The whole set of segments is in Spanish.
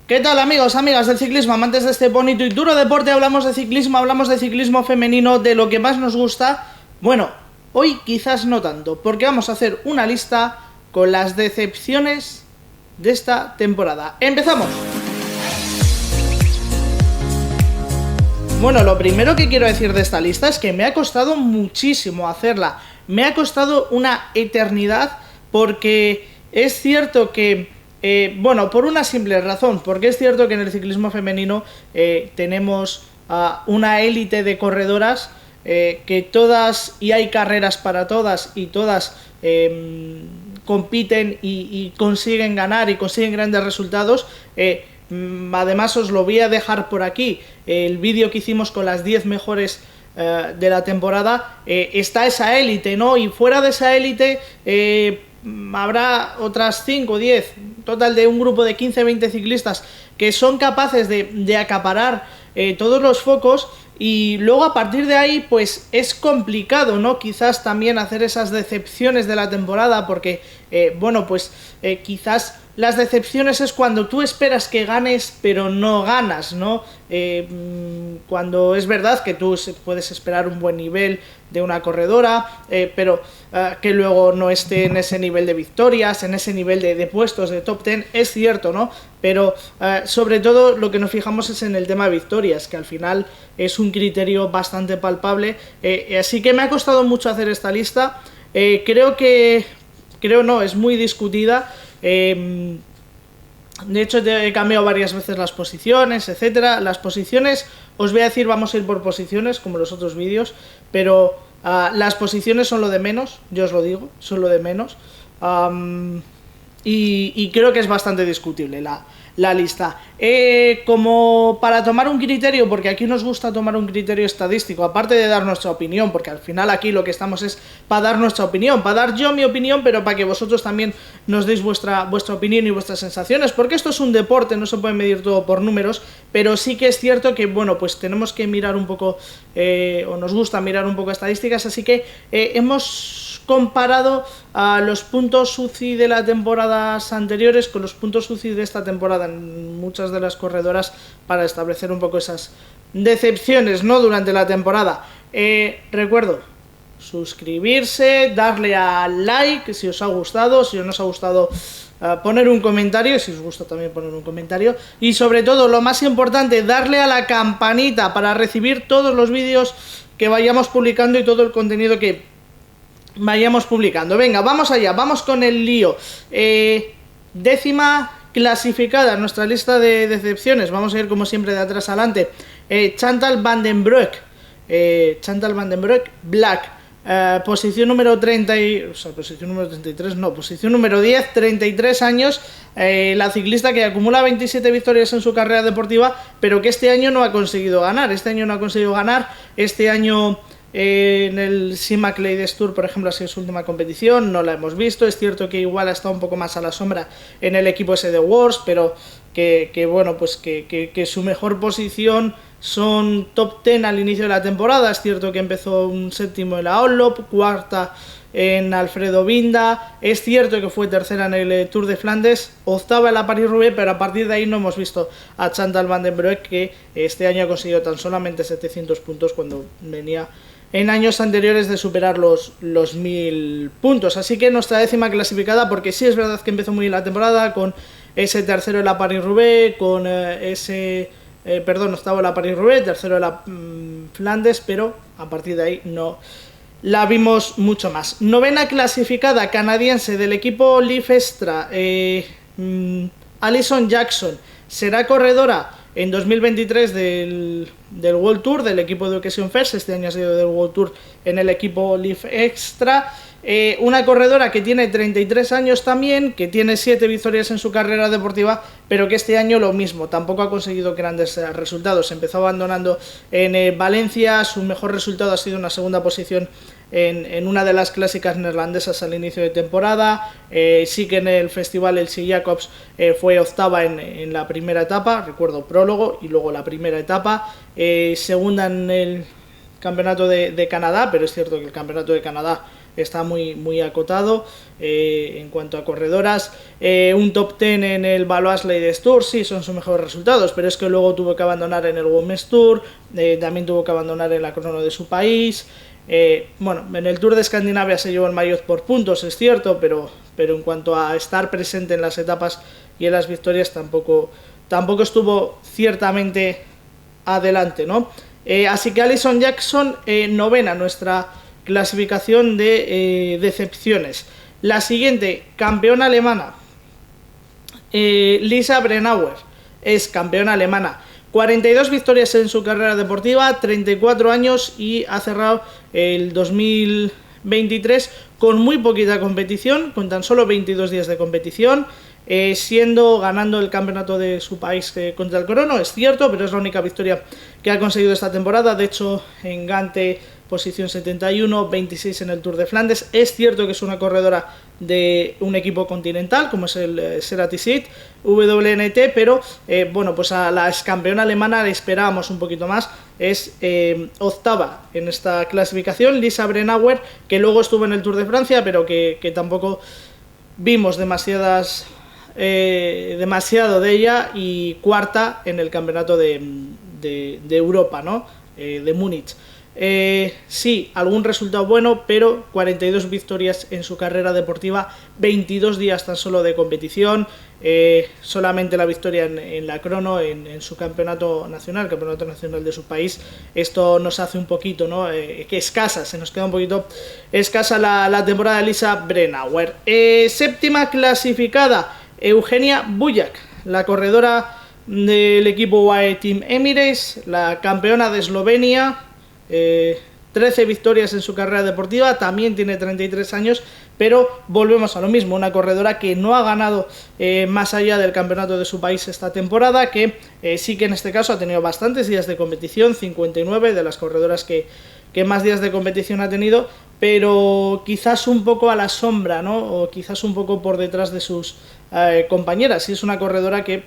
¿Qué tal, amigos, amigas del ciclismo, amantes de este bonito y duro deporte? Hablamos de ciclismo femenino, de lo que más nos gusta. Bueno, hoy quizás no tanto, porque vamos a hacer una lista con las decepciones de esta temporada. ¡Empezamos! Bueno, lo primero que quiero decir de esta lista es que me ha costado muchísimo hacerla. Me ha costado una eternidad porque es cierto que... bueno, por una simple razón, porque es cierto que en el ciclismo femenino tenemos una élite de corredoras que todas, y hay carreras para todas, y todas compiten y consiguen ganar y consiguen grandes resultados. Además os lo voy a dejar por aquí, el vídeo que hicimos con las 10 mejores de la temporada, está esa élite, ¿no? Y fuera de esa élite habrá otras 5 o 10, total de un grupo de 15-20 ciclistas que son capaces de acaparar todos los focos, y luego a partir de ahí pues es complicado, ¿no? Quizás también hacer esas decepciones de la temporada, porque bueno, pues quizás las decepciones es cuando tú esperas que ganes pero no ganas, ¿no? Cuando es verdad que tú puedes esperar un buen nivel de una corredora, pero que luego no esté en ese nivel de victorias, en ese nivel de puestos de top 10, es cierto, ¿no? Pero sobre todo lo que nos fijamos es en el tema de victorias, que al final es un criterio bastante palpable, así que me ha costado mucho hacer esta lista. Creo no, es muy discutida. De hecho, he cambiado varias veces las posiciones, etcétera. Las posiciones, os voy a decir, vamos a ir por posiciones, como los otros vídeos, pero las posiciones son lo de menos, yo os lo digo, son lo de menos. Y creo que es bastante discutible la lista. Como para tomar un criterio, porque aquí nos gusta tomar un criterio estadístico, aparte de dar nuestra opinión, porque al final aquí lo que estamos es para dar nuestra opinión, para dar yo mi opinión, pero para que vosotros también nos deis vuestra opinión y vuestras sensaciones, porque esto es un deporte, no se puede medir todo por números, pero sí que es cierto que, bueno, pues tenemos que mirar un poco, o nos gusta mirar un poco estadísticas, así que hemos comparado a los puntos UCI de las temporadas anteriores con los puntos UCI de esta temporada en muchas de las corredoras, para establecer un poco esas decepciones, ¿no?, durante la temporada. Recuerdo suscribirse, darle a like si os ha gustado, si no os ha gustado poner un comentario, si os gusta también poner un comentario, y sobre todo, lo más importante, darle a la campanita para recibir todos los vídeos que vayamos publicando y todo el contenido que vayamos publicando. Venga, vamos allá, vamos con el lío. Décima clasificada en nuestra lista de decepciones, vamos a ir como siempre de atrás adelante. Chantal van den Broek, Black, posición número 33, posición número 10, 33 años, la ciclista que acumula 27 victorias en su carrera deportiva, pero que este año no ha conseguido ganar, este año en el CIMAC Ladies Tour, por ejemplo, ha sido su última competición, no la hemos visto. Es cierto que igual ha estado un poco más a la sombra en el equipo ese de Wars, pero que bueno, pues que su mejor posición son top 10 al inicio de la temporada. Es cierto que empezó un séptimo en la Onlop, cuarta en Alfredo Binda, es cierto que fue tercera en el Tour de Flandes, octava en la París-Roubaix, pero a partir de ahí no hemos visto a Chantal van den Broek, que este año ha conseguido tan solamente 700 puntos cuando venía en años anteriores de superar los 1000 puntos. Así que nuestra décima clasificada, porque sí es verdad que empezó muy bien la temporada, con ese tercero en la París-Roubaix, con octavo en la París-Roubaix, tercero en la Flandes, pero a partir de ahí no la vimos mucho más. Novena clasificada, canadiense del equipo Leaf Extra, Alison Jackson, será corredora en 2023 del World Tour, del equipo de Occasion First. Este año ha sido del World Tour en el equipo Leaf Extra. Una corredora que tiene 33 años también, que tiene 7 victorias en su carrera deportiva, pero que este año lo mismo, tampoco ha conseguido grandes resultados. Empezó abandonando en Valencia, su mejor resultado ha sido una segunda posición en una de las clásicas neerlandesas al inicio de temporada. Sí que en el festival el Sea Jacobs fue octava en la primera etapa, recuerdo prólogo y luego la primera etapa, segunda en el campeonato de Canadá, pero es cierto que el campeonato de Canadá está muy acotado. En cuanto a corredoras, un top 10 en el Valois Ladies Tour, sí, son sus mejores resultados, pero es que luego tuvo que abandonar en el Women's Tour, también tuvo que abandonar en la crono de su país. Bueno, en el Tour de Escandinavia se llevó el maillot por puntos, es cierto, pero en cuanto a estar presente en las etapas y en las victorias tampoco estuvo ciertamente adelante, ¿no? Así que Alison Jackson, novena nuestra clasificación de decepciones. La siguiente, campeona alemana, Lisa Brennauer, es campeona alemana. 42 victorias en su carrera deportiva, 34 años y ha cerrado el 2023 con muy poquita competición, con tan solo 22 días de competición, ganando el campeonato de su país contra el crono, es cierto, pero es la única victoria que ha conseguido esta temporada. De hecho, en Gante, posición 71, 26 en el Tour de Flandes. Es cierto que es una corredora de un equipo continental, como es el Ceratizit WNT, pero bueno, pues a la ex campeona alemana le esperábamos un poquito más. Es octava en esta clasificación, Lisa Brennauer, que luego estuvo en el Tour de Francia, pero que tampoco vimos demasiado de ella, y cuarta en el campeonato de Europa, ¿no? De Múnich. Sí, algún resultado bueno, pero 42 victorias en su carrera deportiva, 22 días tan solo de competición, solamente la victoria en la crono, en su campeonato nacional de su país. Esto nos hace un poquito, ¿no? Que escasa, se nos queda un poquito escasa la temporada de Lisa Brennauer. Séptima clasificada, Eugenia Bujak, la corredora del equipo UAE Team Emirates, la campeona de Eslovenia. 13 victorias en su carrera deportiva, también tiene 33 años, pero volvemos a lo mismo, una corredora que no ha ganado más allá del campeonato de su país esta temporada, que sí que en este caso ha tenido bastantes días de competición, 59 de las corredoras que más días de competición ha tenido, pero quizás un poco a la sombra, ¿no? O quizás un poco por detrás de sus compañeras, y es una corredora que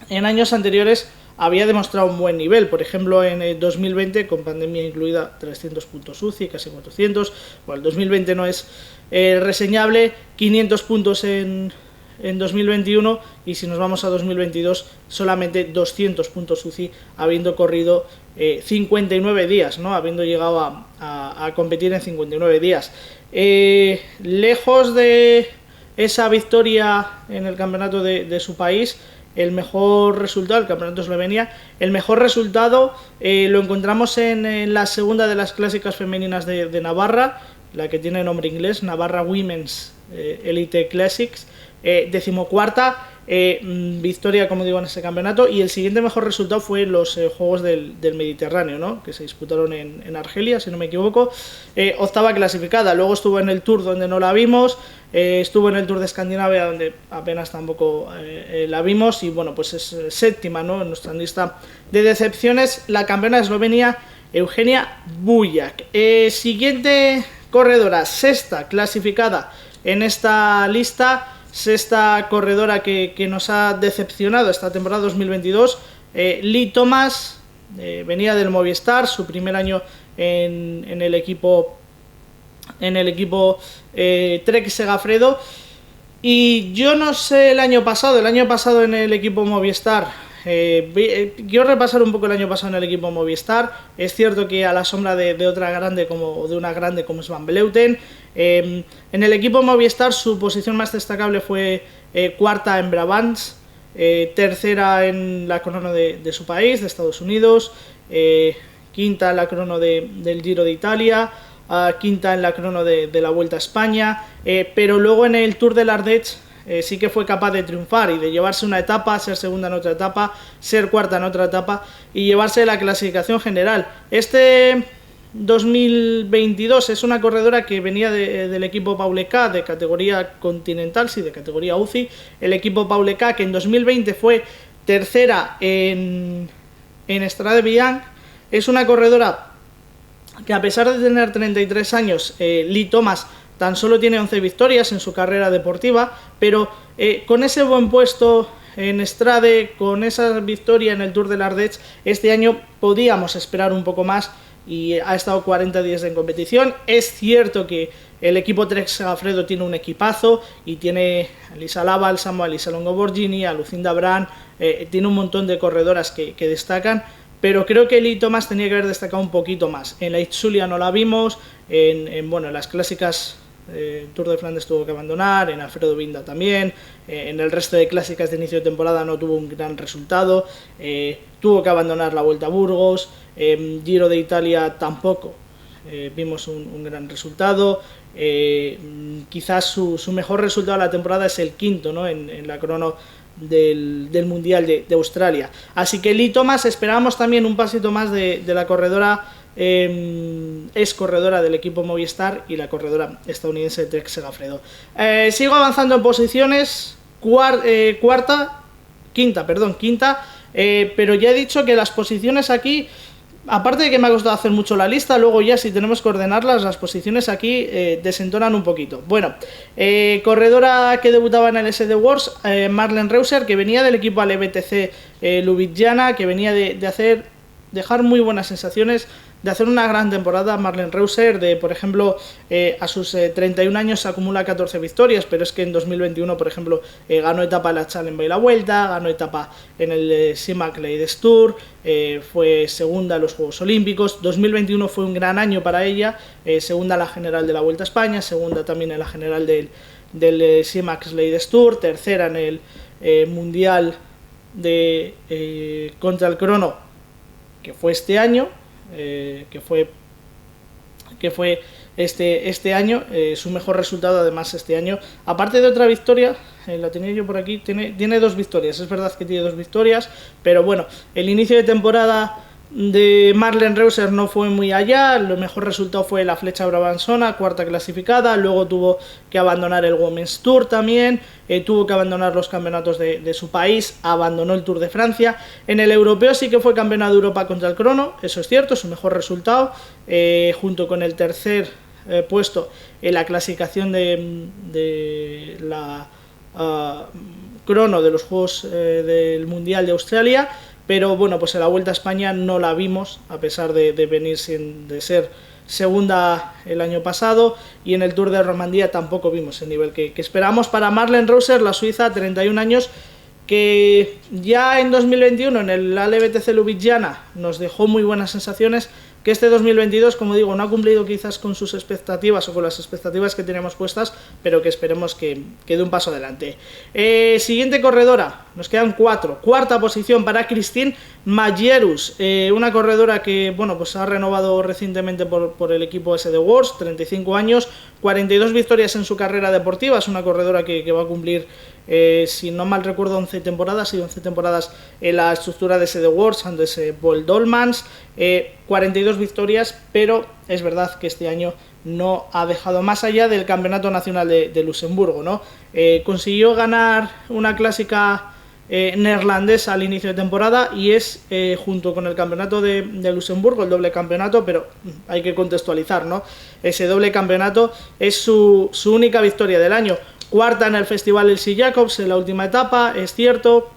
en años anteriores había demostrado un buen nivel. Por ejemplo, en el 2020, con pandemia incluida, 300 puntos UCI, casi 400. Bueno, el 2020 no es reseñable, 500 puntos en 2021, y si nos vamos a 2022, solamente 200 puntos UCI, habiendo corrido 59 días, ¿no? Habiendo llegado a competir en 59 días. Lejos de esa victoria en el campeonato de su país, el mejor resultado, el campeonato de Eslovenia, el mejor resultado lo encontramos en la segunda de las clásicas femeninas de Navarra, la que tiene nombre inglés, Navarra Women's Elite Classics, 14ª victoria, como digo, en ese campeonato, y el siguiente mejor resultado fue los Juegos del Mediterráneo, ¿no? Que se disputaron en Argelia, si no me equivoco, 8ª clasificada. Luego estuvo en el Tour, donde no la vimos, estuvo en el Tour de Escandinavia, donde apenas tampoco la vimos, y bueno, pues es séptima, ¿no? En nuestra lista de decepciones, la campeona de Eslovenia, Eugenia Bujak. Siguiente corredora, sexta clasificada en esta lista, sexta corredora que nos ha decepcionado esta temporada 2022, Lee Thomas, venía del Movistar, su primer año en el equipo Trek Segafredo, y yo no sé el año pasado en el equipo Movistar, quiero repasar un poco el año pasado en el equipo Movistar. Es cierto que a la sombra de una grande como es Van Vleuten, en el equipo Movistar su posición más destacable fue cuarta en Brabants, tercera en la crono de su país, de Estados Unidos, quinta en la crono del Giro de Italia, quinta en la crono de la Vuelta a España, pero luego en el Tour de l'Ardèche sí que fue capaz de triunfar y de llevarse una etapa, ser segunda en otra etapa, ser cuarta en otra etapa y llevarse la clasificación general. Este 2022 es una corredora que venía del equipo Pauleca, de categoría continental, sí, de categoría UCI, el equipo Pauleca, que en 2020 fue tercera en Strade Bianche. Es una corredora que, a pesar de tener 33 años, Lee Thomas tan solo tiene 11 victorias en su carrera deportiva, pero con ese buen puesto en Strade, con esa victoria en el Tour de l'Ardèche, este año podíamos esperar un poco más, y ha estado 40 días en competición. Es cierto que El equipo Trek Segafredo tiene un equipazo y tiene a Elisa Bálsamo, a Elisa Longoborgini, a Lucinda Brand, tiene un montón de corredoras que destacan, pero creo que Lee Thomas tenía que haber destacado un poquito más. En la Itzulia no la vimos, en las clásicas Tour de Flandes tuvo que abandonar, en Alfredo Binda también, en el resto de clásicas de inicio de temporada no tuvo un gran resultado, tuvo que abandonar la Vuelta a Burgos, Giro de Italia tampoco vimos un gran resultado, quizás su mejor resultado de la temporada es el quinto, ¿no? en la crono del Mundial de Australia. Así que Lee Thomas, esperábamos también un pasito más de la corredora, es corredora del equipo Movistar y la corredora estadounidense Trek Segafredo. Sigo avanzando en posiciones, quinta, pero ya he dicho que las posiciones aquí, aparte de que me ha costado hacer mucho la lista, luego ya si tenemos que ordenarlas, las posiciones aquí desentonan un poquito. Bueno, corredora que debutaba en el SD Wars, Marlen Reusser, que venía del equipo ALE-BTC Ljubljana, que venía de dejar muy buenas sensaciones, de hacer una gran temporada. Marlen Reusser, por ejemplo, a sus 31 años acumula 14 victorias, pero es que en 2021, por ejemplo, ganó etapa en la Challenge y la Vuelta, ganó etapa en el CIMAC Ladies Tour, fue segunda en los Juegos Olímpicos. 2021 fue un gran año para ella, segunda en la general de la Vuelta a España, segunda también en la general del CIMAC Ladies Tour, tercera en el Mundial de contra el crono, que fue este año, que fue este año, su mejor resultado además este año, aparte de otra victoria, la tenía yo por aquí, tiene 2 victorias, es verdad que tiene 2 victorias, pero bueno, el inicio de temporada de Marlen Reusser no fue muy allá, el mejor resultado fue la Flecha Brabanzona, cuarta clasificada, luego tuvo que abandonar el Women's Tour también, tuvo que abandonar los campeonatos de su país, abandonó el Tour de Francia. En el europeo sí que fue campeona de Europa contra el crono, eso es cierto, su mejor resultado, junto con el tercer puesto en la clasificación de la crono de los Juegos del Mundial de Australia. Pero bueno, pues en la Vuelta a España no la vimos, a pesar de venir de ser segunda el año pasado, y en el Tour de Romandía tampoco vimos el nivel que esperamos para Marlen Reusser, la suiza, 31 años, que ya en 2021 en el ALE-BTC Ljubljana nos dejó muy buenas sensaciones, que este 2022, como digo, no ha cumplido quizás con sus expectativas o con las expectativas que teníamos puestas, pero que esperemos que dé un paso adelante. Siguiente corredora, nos quedan 4. Cuarta posición para Christine Magierus, una corredora que bueno, pues ha renovado recientemente por el equipo SD Wars, 35 años, 42 victorias en su carrera deportiva, es una corredora que va a cumplir, si no mal recuerdo, 11 temporadas en la estructura de SD Wars, antes Paul Dolmans, 42 victorias, pero es verdad que este año no ha dejado más allá del Campeonato Nacional de Luxemburgo, ¿no? Consiguió ganar una clásica neerlandesa al inicio de temporada y es, junto con el Campeonato de Luxemburgo, el doble campeonato, pero hay que contextualizar, ¿no? Ese doble campeonato es su única victoria del año. Cuarta en el Festival Elsie Jacobs en la última etapa, es cierto,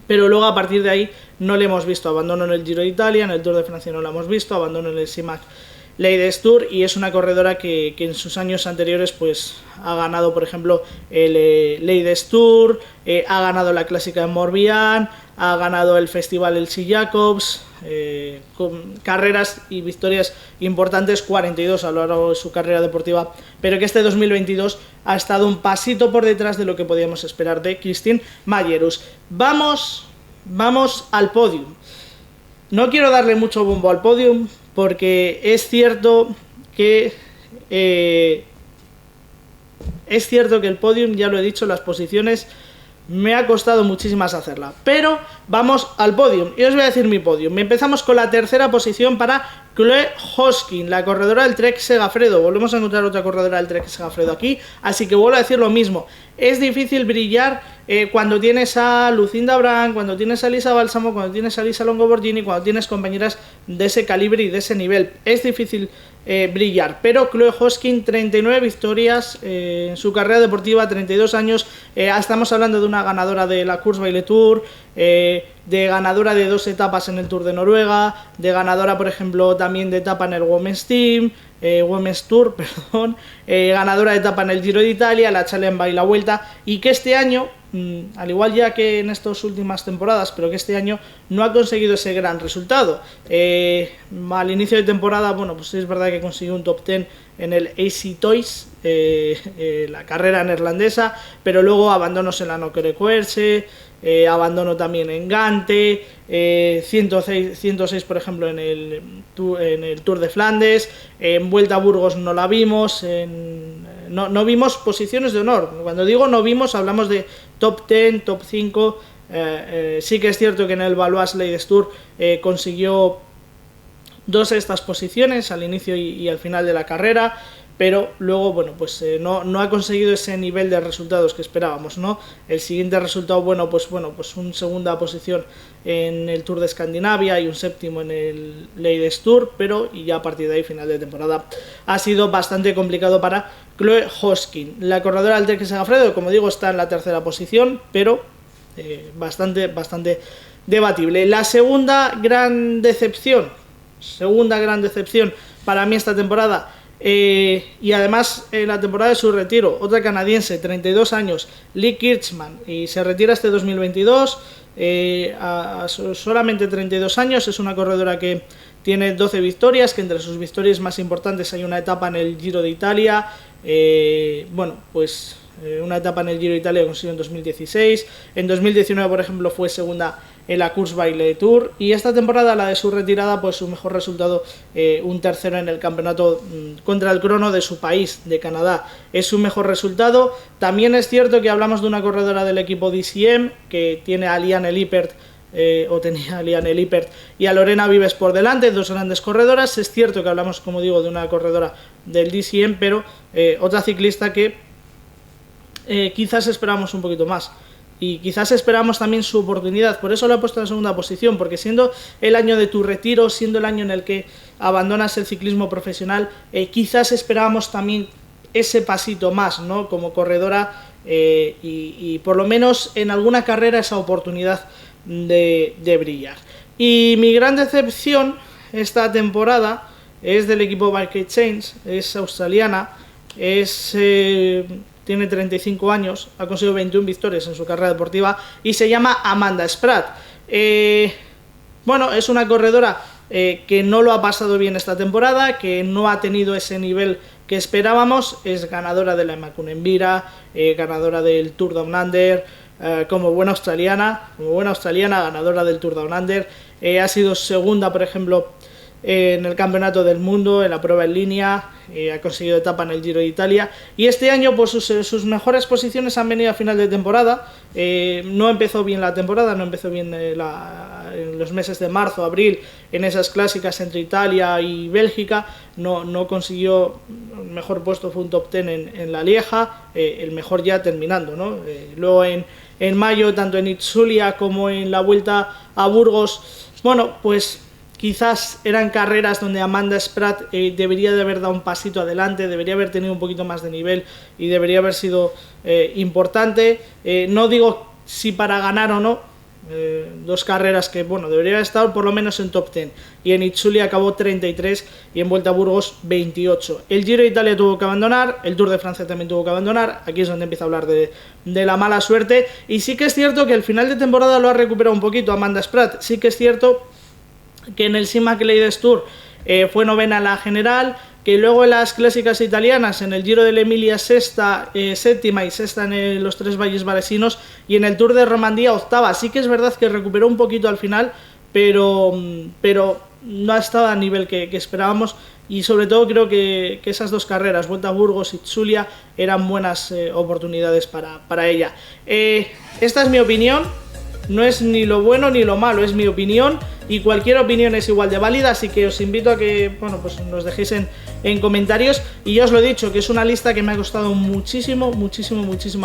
pero luego a partir de ahí no le hemos visto. Abandono en el Giro de Italia, en el Tour de Francia no la hemos visto, abandono en el CIMAC Ladies Tour, y es una corredora que en sus años anteriores pues ha ganado, por ejemplo, el Ladies Tour, ha ganado la Clásica de Morbihan, ha ganado el Festival Elsie Jacobs, con carreras y victorias importantes, 42 a lo largo de su carrera deportiva, pero que este 2022 ha estado un pasito por detrás de lo que podíamos esperar de Christine Magierus. Vamos al podium. No quiero darle mucho bombo al podium porque es cierto que el podium, ya lo he dicho, las posiciones me ha costado muchísimas hacerla, pero vamos al podium y os voy a decir mi podium. Empezamos con la tercera posición para Chloe Hosking, la corredora del Trek Segafredo. Volvemos a encontrar otra corredora del Trek Segafredo aquí, así que vuelvo a decir lo mismo. Es difícil brillar cuando tienes a Lucinda Brand, cuando tienes a Elisa Bálsamo, cuando tienes a Elisa Longoborgini, cuando tienes compañeras de ese calibre y de ese nivel. Es difícil brillar, pero Chloe Hosking, 39 victorias en su carrera deportiva, 32 años, estamos hablando de una ganadora de la Kurzweil Tour, de ganadora de 2 etapas en el Tour de Noruega, de ganadora, por ejemplo, también de etapa en el Women's Team, Women's Tour, perdón, ganadora de etapa en el Giro de Italia, la Challenge y la Vuelta, y que este año, al igual ya que en estas últimas temporadas, pero que este año no ha conseguido ese gran resultado. Al inicio de temporada, bueno, pues es verdad que consiguió un top 10 en el AC Toys, la carrera neerlandesa, pero luego abandonos en la Nokere-Koerse, abandono también en Gante, 106 por ejemplo en el Tour de Flandes, en Vuelta a Burgos no la vimos, no vimos posiciones de honor. Cuando digo no vimos, hablamos de top 10, top 5. Sí que es cierto que en el Valois Ladies Tour consiguió 2 de estas posiciones al inicio y al final de la carrera, pero luego, bueno, pues no ha conseguido ese nivel de resultados que esperábamos, ¿no? El siguiente resultado, pues una segunda posición en el Tour de Escandinavia y un séptimo en el Ladies Tour, y ya a partir de ahí, final de temporada, ha sido bastante complicado para Chloe Hosking. La corredora del Trek Segafredo, como digo, está en la tercera posición, pero bastante debatible. La segunda gran decepción para mí esta temporada, y además en la temporada de su retiro, otra canadiense, 32 años, Lee Kirchmann, y se retira este 2022 a solamente 32 años. Es una corredora que tiene 12 victorias, que entre sus victorias más importantes hay una etapa en el Giro de Italia, una etapa en el Giro de Italia que consiguió en 2016, en 2019 por ejemplo fue segunda en la Course Baile Tour, y esta temporada, la de su retirada, pues su mejor resultado, un tercero en el campeonato contra el crono de su país, de Canadá, es su mejor resultado. También es cierto que hablamos de una corredora del equipo DCM que tiene a Liane Lippert, tenía a Liane Lippert y a Lorena Vives por delante, 2 grandes corredoras. Es cierto que hablamos, como digo, de una corredora del DCM, pero otra ciclista que quizás esperamos un poquito más, y quizás esperamos también su oportunidad. Por eso lo he puesto en segunda posición, porque siendo el año de tu retiro, siendo el año en el que abandonas el ciclismo profesional, quizás esperábamos también ese pasito más, ¿no?, como corredora, y por lo menos en alguna carrera esa oportunidad de brillar. Y mi gran decepción esta temporada es del equipo Bike Exchange, es australiana, tiene 35 años, ha conseguido 21 victorias en su carrera deportiva y se llama Amanda Spratt. Es una corredora que no lo ha pasado bien esta temporada, que no ha tenido ese nivel que esperábamos. Es ganadora de la Emakunenvira, ganadora del Tour Down Under, como buena australiana, ganadora del Tour Down Under. Ha sido segunda, por ejemplo, en el Campeonato del Mundo, en la prueba en línea, ha conseguido etapa en el Giro de Italia, y este año pues sus mejores posiciones han venido a final de temporada. No empezó bien la temporada, no empezó bien en los meses de marzo, abril, en esas clásicas entre Italia y Bélgica, no consiguió el mejor puesto, fue un top 10 en la Lieja, el mejor ya terminando, ¿no? Luego en mayo, tanto en Itzulia como en la Vuelta a Burgos, pues quizás eran carreras donde Amanda Spratt debería de haber dado un pasito adelante, debería haber tenido un poquito más de nivel y debería haber sido importante. No digo si para ganar o no, 2 carreras que debería haber estado por lo menos en top 10, y en Itzulia acabó 33 y en Vuelta a Burgos 28. El Giro de Italia tuvo que abandonar, el Tour de Francia también tuvo que abandonar. Aquí es donde empieza a hablar de la mala suerte, y sí que es cierto que el final de temporada lo ha recuperado un poquito Amanda Spratt. Sí que es cierto que en el Simac Ladies Tour fue novena en la general, que luego en las clásicas italianas, en el Giro de la Emilia séptima y sexta en los 3 valles valesinos, y en el Tour de Romandía octava. Sí que es verdad que recuperó un poquito al final, pero no ha estado a nivel que esperábamos, y sobre todo creo que esas 2 carreras, Vuelta a Burgos y Itzulia, eran buenas oportunidades para ella. Esta es mi opinión. No es ni lo bueno ni lo malo, es mi opinión, y cualquier opinión es igual de válida, así que os invito a que nos dejéis en comentarios. Y ya os lo he dicho, que es una lista que me ha costado muchísimo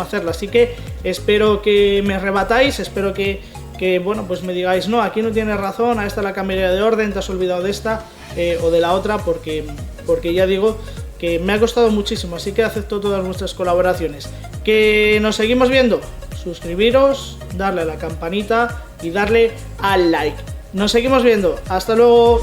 hacerla, así que espero que me rebatáis, espero que me digáis, no, aquí no tienes razón, a esta la cambiaría de orden, te has olvidado de esta o de la otra, porque ya digo que me ha costado muchísimo, así que acepto todas vuestras colaboraciones. Que nos seguimos viendo, suscribiros, darle a la campanita y darle al like. Nos seguimos viendo, hasta luego.